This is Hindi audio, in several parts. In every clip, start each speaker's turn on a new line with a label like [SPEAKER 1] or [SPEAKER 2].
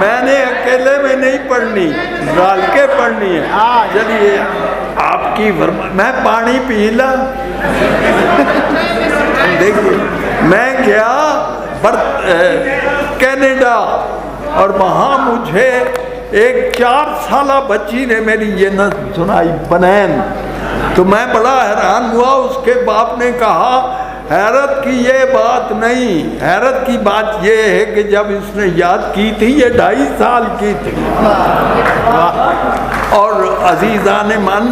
[SPEAKER 1] मैंने अकेले में नहीं पढ़नी, डाल के पढ़नी है। चलिए आपकी मैं पानी पी ला। देखिए मैं गया कनाडा और वहाँ मुझे एक 4 साला बच्ची ने मेरी ये न सुनाई बनैन, तो मैं बड़ा हैरान हुआ। उसके बाप ने कहा हैरत की ये बात नहीं, हैरत की बात ये है कि जब इसने याद की थी ये 2.5 साल की थी। और अजीज़ान मन,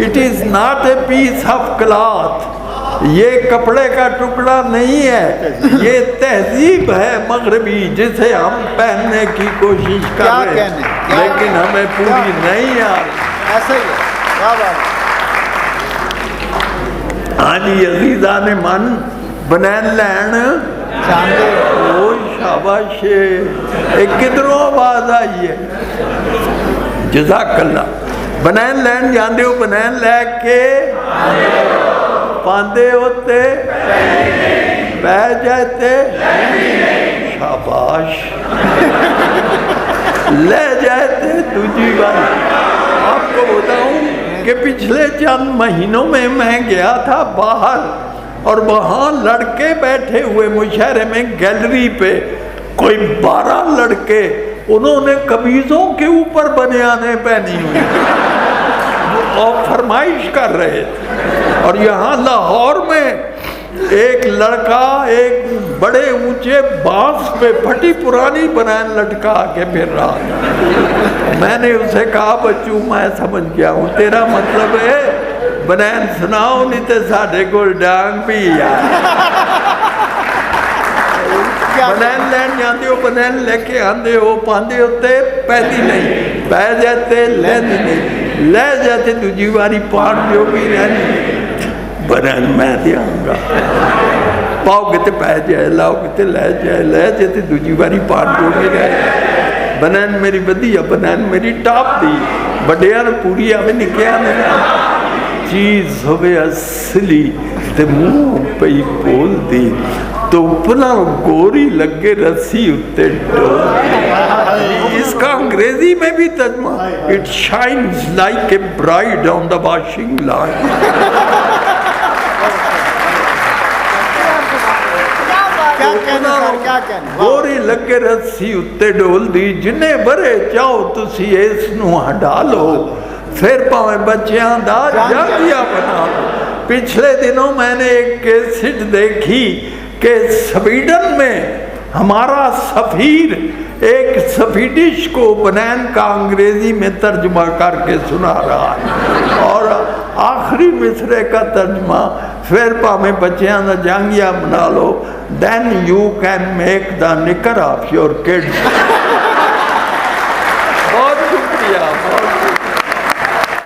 [SPEAKER 1] it is not a piece of cloth, ये कपड़े का टुकड़ा नहीं है, ये तहजीब है मगरबी जिसे हम पहनने की कोशिश कर रहे हैं, लेकिन हमें पूरी नहीं आ रही।
[SPEAKER 2] ऐसा ही है।
[SPEAKER 1] हाँ जी अजीज़ान मन, बनैन लैन ओ शाबाश, एक किधरों आवाज आई है, जज़ाकल्ला। बनैन लैन जाते हो, बनैन लैके पांदे होते बह जाते, शाबाश, ले जाते। दूसरी बात आपको बताऊं कि पिछले चंद महीनों में मैं गया था बाहर और वहाँ लड़के बैठे हुए मुशहरे में गैलरी पे, कोई 12 लड़के, उन्होंने कमीज़ों के ऊपर बनियानें पहनी हुई और फरमाइश कर रहे थे। और यहाँ लाहौर में एक लड़का एक बड़े ऊंचे बांस पे फटी पुरानी बनान लटका के फिर रहा था। मैंने उसे कहा बच्चू मैं समझ गया हूँ, तेरा मतलब है बनान सुनाओ नहीं तो साढ़े को डांग भी यार। बनान लैन जाते हो, बनान लेके आते हो, पांदे होते पैदी नहीं, बह जाते लेंदी नहीं, ले जाते दूजी बारी पान जो भी रहनी बनान मैं दियाँगा, पाओगे तो पै जाए, लाओगे तो ले जाए तो दूजी बारी पान जो भी रहे। बनान मेरी वधिया, बनान मेरी टॉप दी, बड़िया पूरी आवे निकिया ने चीज़ होवे असली ते मुँह पे ही बोल दी तो अपना गोरी लगे रस्सी उत्ते डोल। इसका अंग्रेजी में भी तर्जुमा, it shines like a bride on the washing line. गोरी लगे रस्सी उत्ते डोल दी, जिन्हें बरे चाहो तुसी इस नूं हटा लो, फिर भावें बच्चियां दा जांगिया बना लो। पिछले दिनों मैंने एक कैसेट देखी कि स्वीडन में हमारा सफीर एक स्वीडिश को बनैन का अंग्रेजी में तर्जुमा करके सुना रहा है और आखिरी मिसरे का तर्जुमा, फिर भावें बच्चियां दा जांगिया बना लो, then you can make the knicker of your kids।